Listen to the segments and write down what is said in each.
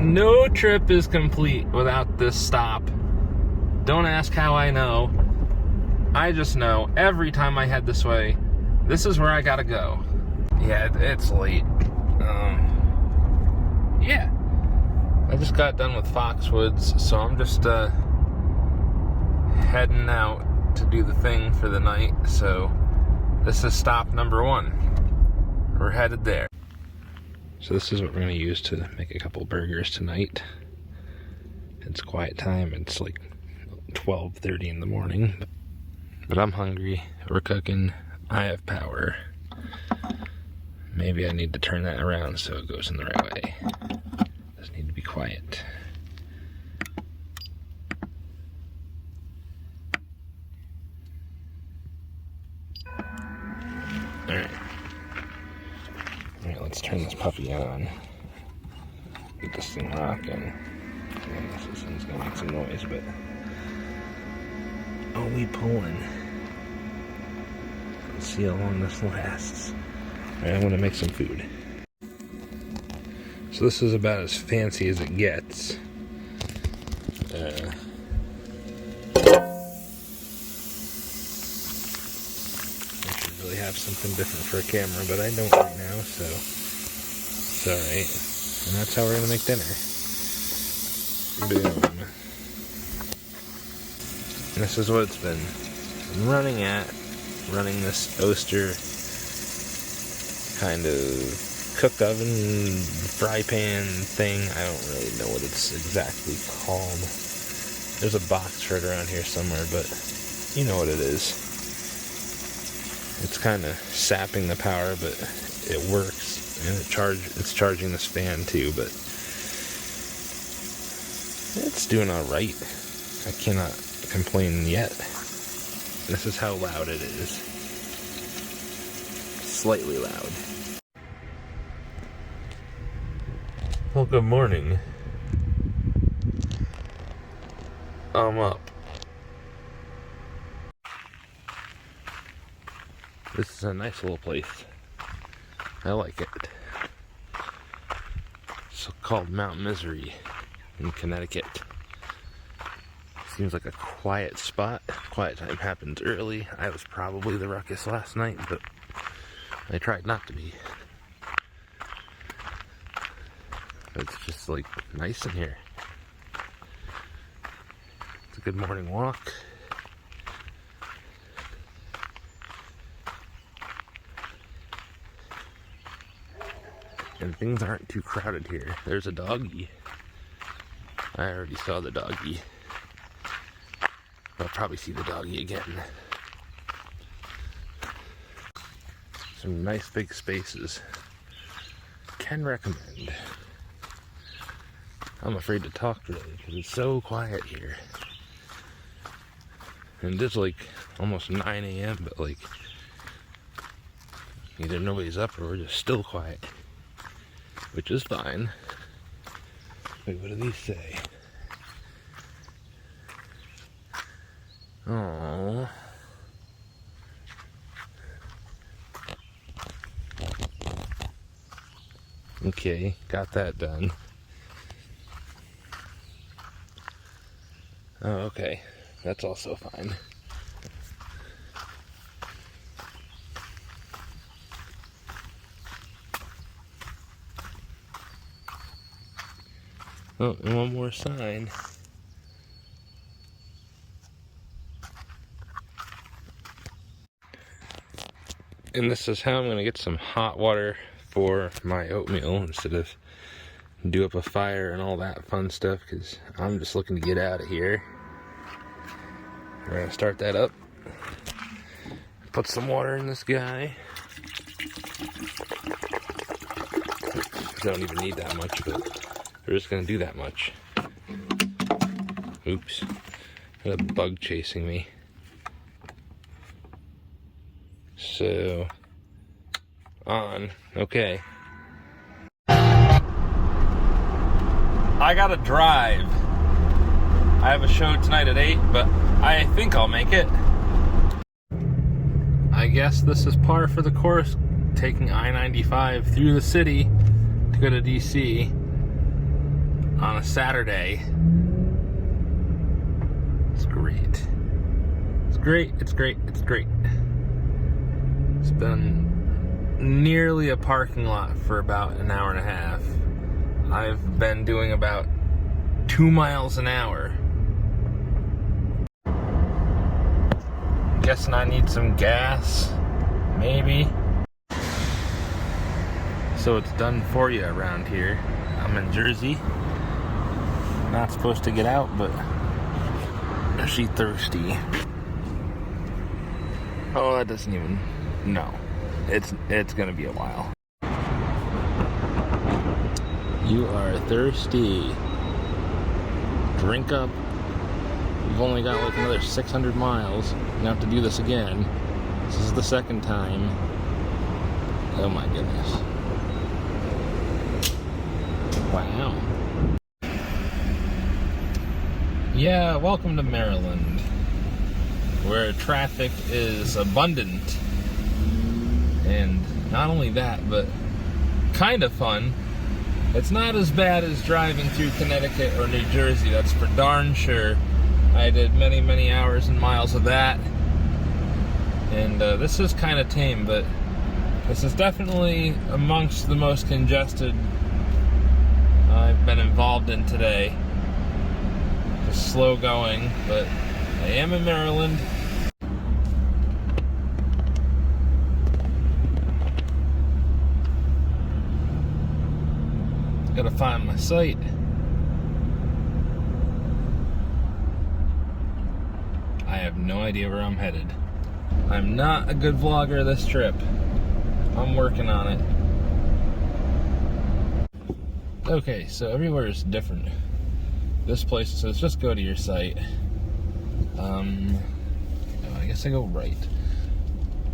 No trip is complete without this stop. Don't ask how I know. I just know every time I head this way, this is where I gotta go. Yeah, it's late. Yeah. I just got done with Foxwoods, so I'm just heading out to do the thing for the night. So this is stop number 1. We're headed there. So this is what we're going to use to make a couple burgers tonight. It's quiet time. It's like 12:30 in the morning. But I'm hungry. We're cooking. I have power. Maybe I need to turn that around so it goes in the right way. Just need to be quiet. Alright, let's turn this puppy on. Get this thing rocking. I guess this thing's gonna make some noise, but... Oh, we pulling. Let's see how long this lasts. Alright, I'm gonna make some food. So this is about as fancy as it gets. Have something different for a camera, but I don't right now, so it's alright. And that's how we're gonna make dinner. Boom. And this is what it's been running this Oster kind of cook oven, fry pan thing. I don't really know what it's exactly called. There's a box for it around here somewhere, but you know what it is. It's kind of sapping the power, but it works, and it's charging this fan too, but it's doing all right. I cannot complain yet. This is how loud it is. Slightly loud. Well, good morning. I'm up. This is a nice little place. I like it. It's called Mount Misery in Connecticut. Seems like a quiet spot. Quiet time happens early. I was probably the ruckus last night, but I tried not to be. It's just like nice in here. It's a good morning walk. And things aren't too crowded here. There's a doggy. I already saw the doggy. I'll probably see the doggy again. Some nice big spaces. Can recommend. I'm afraid to talk really because it's so quiet here. And it's like almost 9 a.m. but like either nobody's up or we're just still quiet. Which is fine. Wait, what do these say? Oh. Okay, got that done. Oh, okay. That's also fine. Oh, and one more sign. And this is how I'm going to get some hot water for my oatmeal instead of do up a fire and all that fun stuff, because I'm just looking to get out of here. We're going to start that up. Put some water in this guy. Don't even need that much, but we're just gonna do that much. Oops. Got a bug chasing me. So, on. Okay. I gotta drive. I have a show tonight at 8, but I think I'll make it. I guess this is par for the course, taking I-95 through the city to go to DC. on a Saturday. It's great. It's great, it's great, it's great. It's been nearly a parking lot for about an hour and a half. I've been doing about 2 miles an hour. Guessing I need some gas, maybe. So it's done for you around here. I'm in Jersey. Not supposed to get out, but is she thirsty? Oh, that doesn't even, no. It's gonna be a while. You are thirsty. Drink up. We've only got like another 600 miles. Now have to do this again. This is the second time. Oh my goodness. Wow. Yeah, welcome to Maryland, where traffic is abundant. And not only that, but kind of fun. It's not as bad as driving through Connecticut or New Jersey, that's for darn sure. I did many, many hours and miles of that. And this is kind of tame, but this is definitely amongst the most congested I've been involved in today. Just slow going, but I am in Maryland. Gotta find my site. I have no idea where I'm headed. I'm not a good vlogger this trip. I'm working on it. Okay, so everywhere is different. This place says just go to your site. I guess I go right.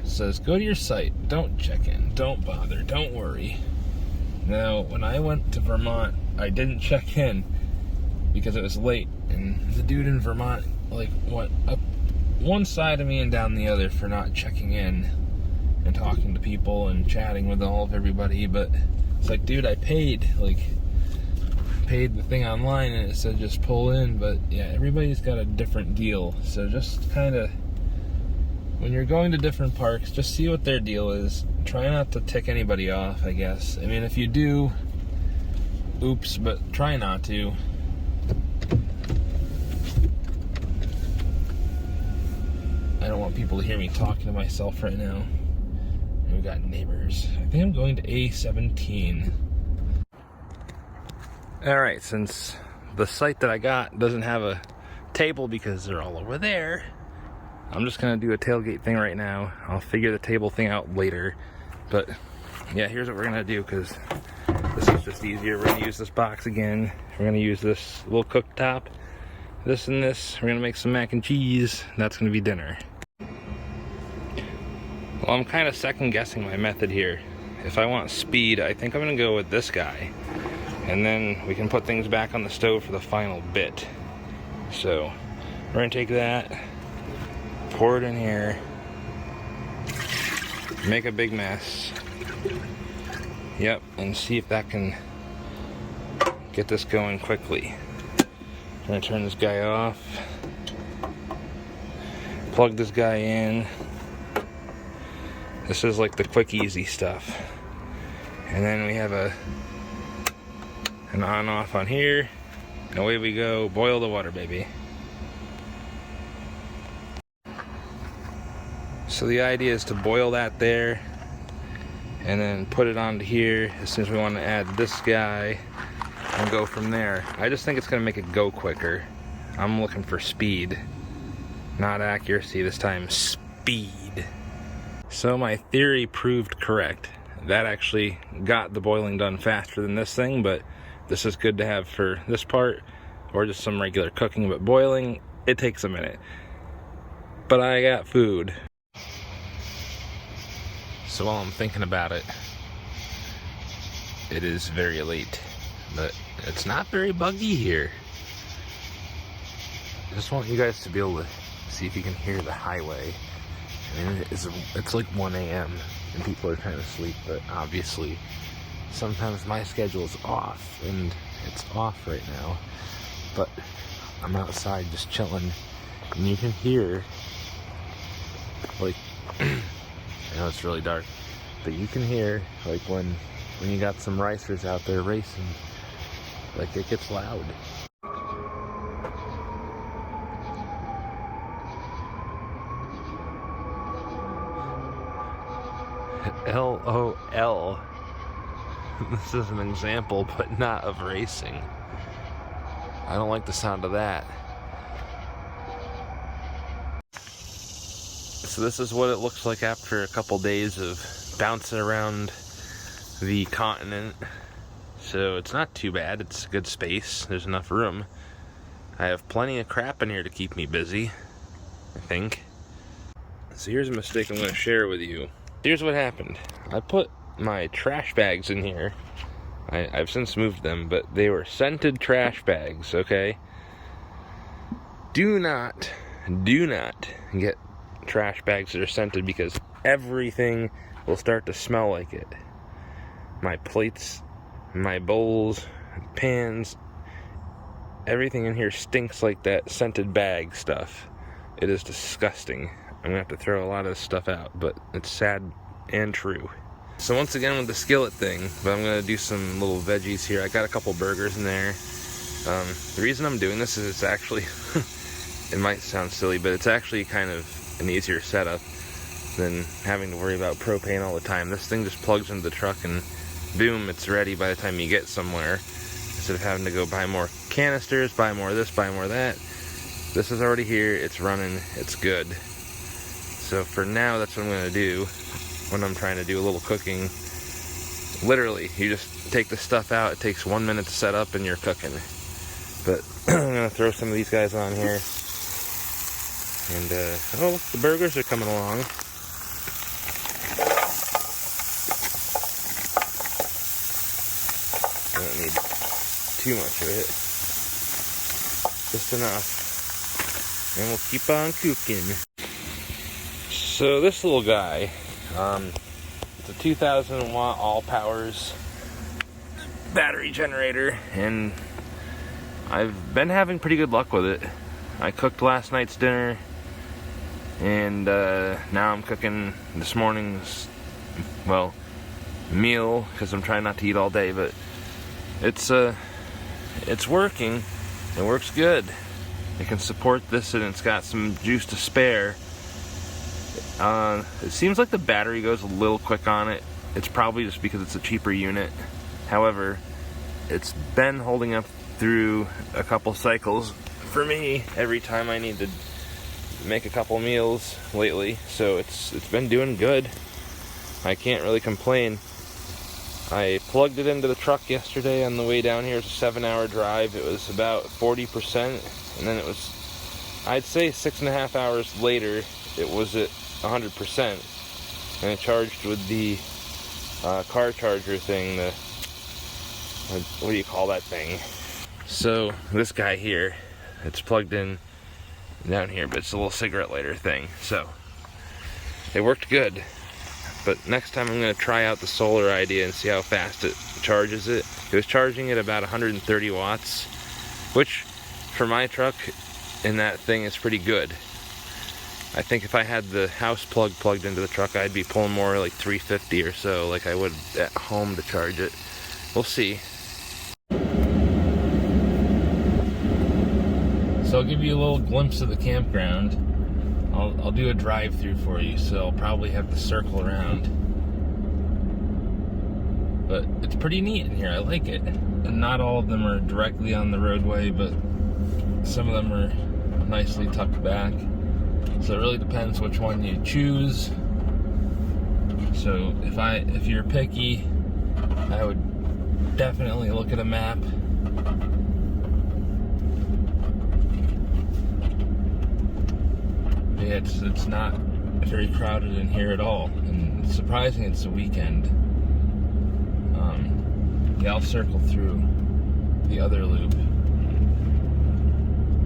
It says go to your site. Don't check in. Don't bother. Don't worry. Now, when I went to Vermont, I didn't check in because it was late, and the dude in Vermont like went up one side of me and down the other for not checking in and talking to people and chatting with all of everybody. But it's like, dude, I paid the thing online and it said just pull in. But yeah, everybody's got a different deal, so just kind of, when you're going to different parks, just see what their deal is. Try not to tick anybody off, I guess. I mean, if you do, oops, but try not to. I don't want people to hear me talking to myself right now. We've got neighbors. I think I'm going to A17. Alright, since the site that I got doesn't have a table because they're all over there, I'm just gonna do a tailgate thing right now. I'll figure the table thing out later. But yeah, here's what we're gonna do, because this is just easier. We're gonna use this box again. We're gonna use this little cooktop. This and this. We're gonna make some mac and cheese. That's gonna be dinner. Well, I'm kind of second guessing my method here. If I want speed, I think I'm gonna go with this guy. And then we can put things back on the stove for the final bit. So we're gonna take that, pour it in here, make a big mess. Yep, and see if that can get this going quickly. I'm gonna turn this guy off, plug this guy in. This is like the quick, easy stuff. And then we have an on-off on here. And away we go. Boil the water, baby. So the idea is to boil that there and then put it onto here as soon as we want to add this guy and go from there. I just think it's going to make it go quicker. I'm looking for speed, not accuracy this time. Speed. So my theory proved correct. That actually got the boiling done faster than this thing, but this is good to have for this part or just some regular cooking. But boiling, it takes a minute. But I got food. So while I'm thinking about it, it is very late, but it's not very buggy here. I just want you guys to be able to see if you can hear the highway. I mean, it's like 1 a.m. and people are trying to sleep, but obviously sometimes my schedule's off, and it's off right now, but I'm outside just chilling, and you can hear, like, I know it's really dark, but you can hear, like, when you got some racers out there racing, like, it gets loud. LOL. This is an example, but not of racing. I don't like the sound of that. So this is what it looks like after a couple days of bouncing around the continent. So it's not too bad. It's a good space. There's enough room. I have plenty of crap in here to keep me busy, I think. So here's a mistake I'm going to share with you. Here's what happened. I put my trash bags in here. I've since moved them, but they were scented trash bags, okay? Do not get trash bags that are scented, because everything will start to smell like it. My plates, my bowls, pans, everything in here stinks like that scented bag stuff. It is disgusting. I'm gonna have to throw a lot of this stuff out, but it's sad and true. So once again with the skillet thing, but I'm gonna do some little veggies here. I got a couple burgers in there. The reason I'm doing this is it's actually, it might sound silly, but it's actually kind of an easier setup than having to worry about propane all the time. This thing just plugs into the truck and boom, it's ready by the time you get somewhere. Instead of having to go buy more canisters, buy more of this, buy more of that. This is already here, it's running, it's good. So for now, that's what I'm gonna do when I'm trying to do a little cooking. Literally, you just take the stuff out, it takes 1 minute to set up and you're cooking. But I'm gonna throw some of these guys on here. And, oh, look, the burgers are coming along. I don't need too much of it. Just enough. And we'll keep on cooking. So this little guy, it's a 2,000 watt all powers battery generator, and I've been having pretty good luck with it. I cooked last night's dinner, and now I'm cooking this morning's, well, meal, because I'm trying not to eat all day, but it's working. It works good. It can support this, and it's got some juice to spare. It seems like the battery goes a little quick on it. It's probably just because it's a cheaper unit. However, it's been holding up through a couple cycles for me every time I need to make a couple meals lately. So it's been doing good. I can't really complain. I plugged it into the truck yesterday on the way down here. It's a 7-hour drive. It was about 40%, and then it was, I'd say 6.5 hours later, it was at 100%, and it charged with the car charger thing, what do you call that thing? So this guy here, it's plugged in down here, but it's a little cigarette lighter thing. So it worked good, but next time I'm going to try out the solar idea and see how fast it charges it. It was charging at about 130 watts, which for my truck in that thing is pretty good. I think if I had the house plug plugged into the truck, I'd be pulling more like 350 or so, like I would at home to charge it. We'll see. So I'll give you a little glimpse of the campground. I'll do a drive-through for you, so I'll probably have to circle around. But it's pretty neat in here, I like it. And not all of them are directly on the roadway, but some of them are nicely tucked back. So it really depends which one you choose. So if you're picky, I would definitely look at a map. Yeah, it's not very crowded in here at all, and it's surprising it's a weekend. Yeah, I'll circle through the other loop.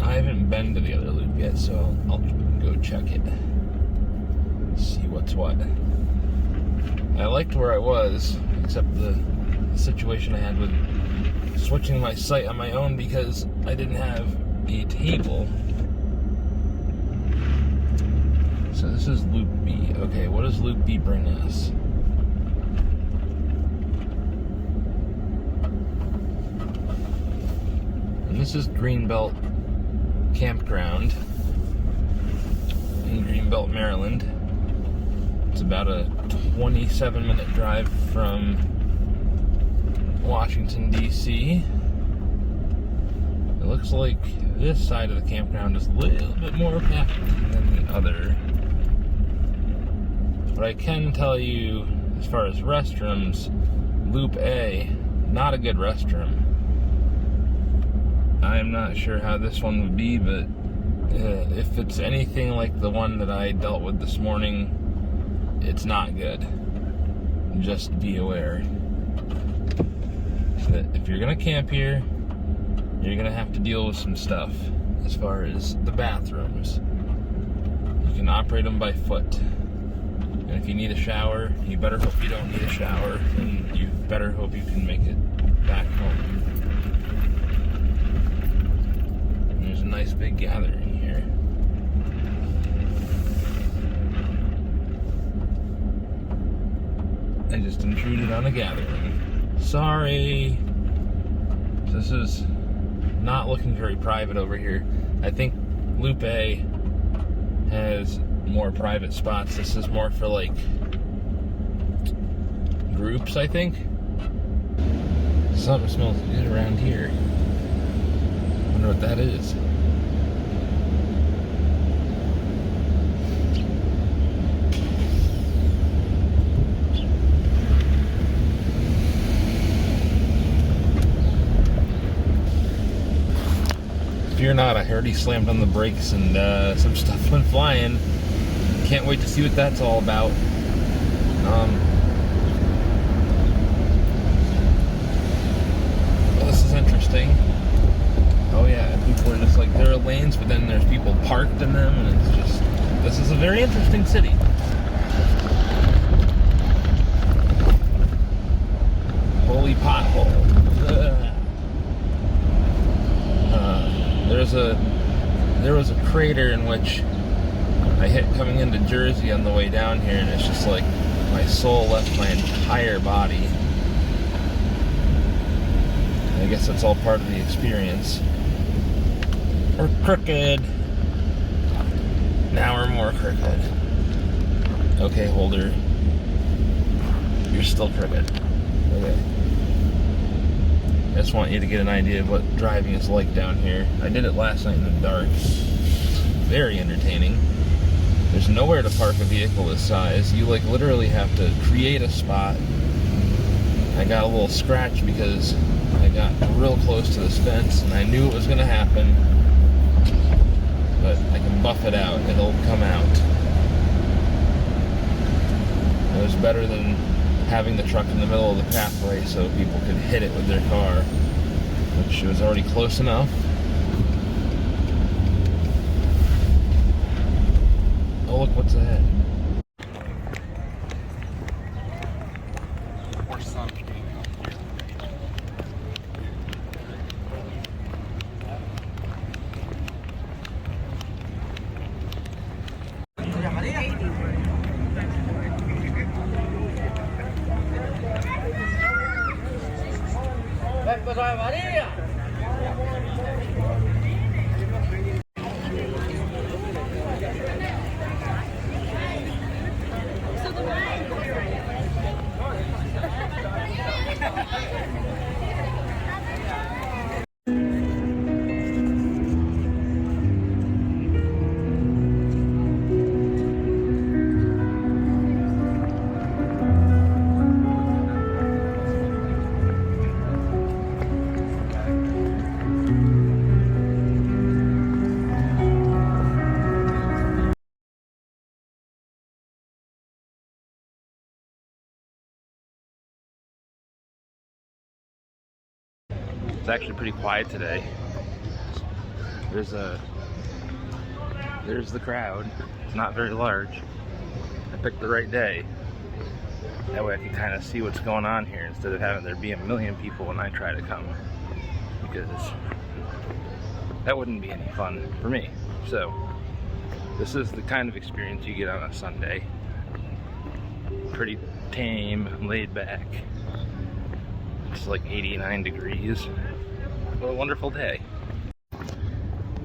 I haven't been to the other loop yet, so I'll go check it. See what's what. I liked where I was, except the situation I had with switching my site on my own because I didn't have a table. So this is Loop B. Okay, what does Loop B bring us? And this is Greenbelt Campground in Greenbelt, Maryland. It's about a 27-minute drive from Washington, D.C. It looks like this side of the campground is a little bit more packed than the other. But I can tell you, as far as restrooms, Loop A, not a good restroom. I'm not sure how this one would be, but if it's anything like the one that I dealt with this morning, it's not good. Just be aware that if you're gonna camp here, you're gonna have to deal with some stuff as far as the bathrooms. You can operate them by foot. And if you need a shower, you better hope you don't need a shower, and you better hope you can make it back home. There's a nice big gathering here. I just intruded on a gathering. Sorry. This is not looking very private over here. I think Loop A has more private spots. This is more for like groups, I think. Something smells good around here. Wonder what that is. Fear not, I already slammed on the brakes and some stuff went flying. Can't wait to see what that's all about. Well, this is interesting. Oh yeah, people are just like, there are lanes, but then there's people parked in them, and it's just, this is a very interesting city. Holy pothole. There was a crater in which I hit coming into Jersey on the way down here, and it's just like my soul left my entire body. I guess that's all part of the experience. We're crooked. Now we're more crooked. Okay, Holder. You're still crooked. Okay. I just want you to get an idea of what driving is like down here. I did it last night in the dark. Very entertaining. There's nowhere to park a vehicle this size. You like literally have to create a spot. I got a little scratch because I got real close to this fence and I knew it was going to happen. But I can buff it out. It'll come out. It was better than having the truck in the middle of the pathway so people could hit it with their car, which was already close enough. Oh, look what's ahead. Or something. It's actually pretty quiet today. There's the crowd. It's not very large. I picked the right day. That way I can kind of see what's going on here instead of having there be a million people when I try to come, because that wouldn't be any fun for me. So this is the kind of experience you get on a Sunday. Pretty tame, laid back. It's like 89 degrees. What a wonderful day.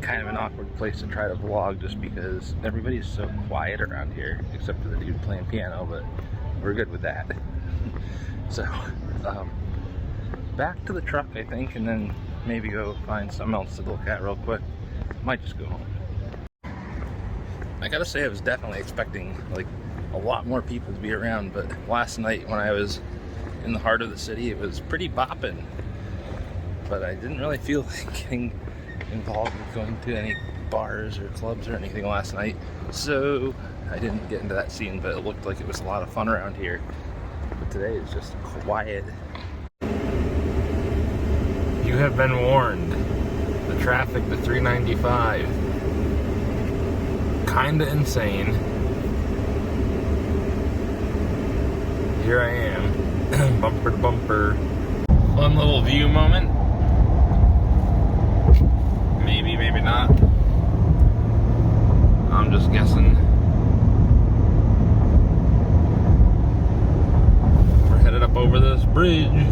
Kind of an awkward place to try to vlog just because everybody's so quiet around here, except for the dude playing piano, but we're good with that. So, back to the truck, I think, and then maybe go find something else to look at real quick. Might just go home. I gotta say, I was definitely expecting like a lot more people to be around, but last night when I was in the heart of the city, it was pretty bopping. But I didn't really feel like getting involved with going to any bars or clubs or anything last night, so I didn't get into that scene, but it looked like it was a lot of fun around here. But today is just quiet. You have been warned. The traffic to 395. Kinda insane. Here I am, bumper to bumper. Fun little view moment. Maybe, maybe not. I'm just guessing. We're headed up over this bridge.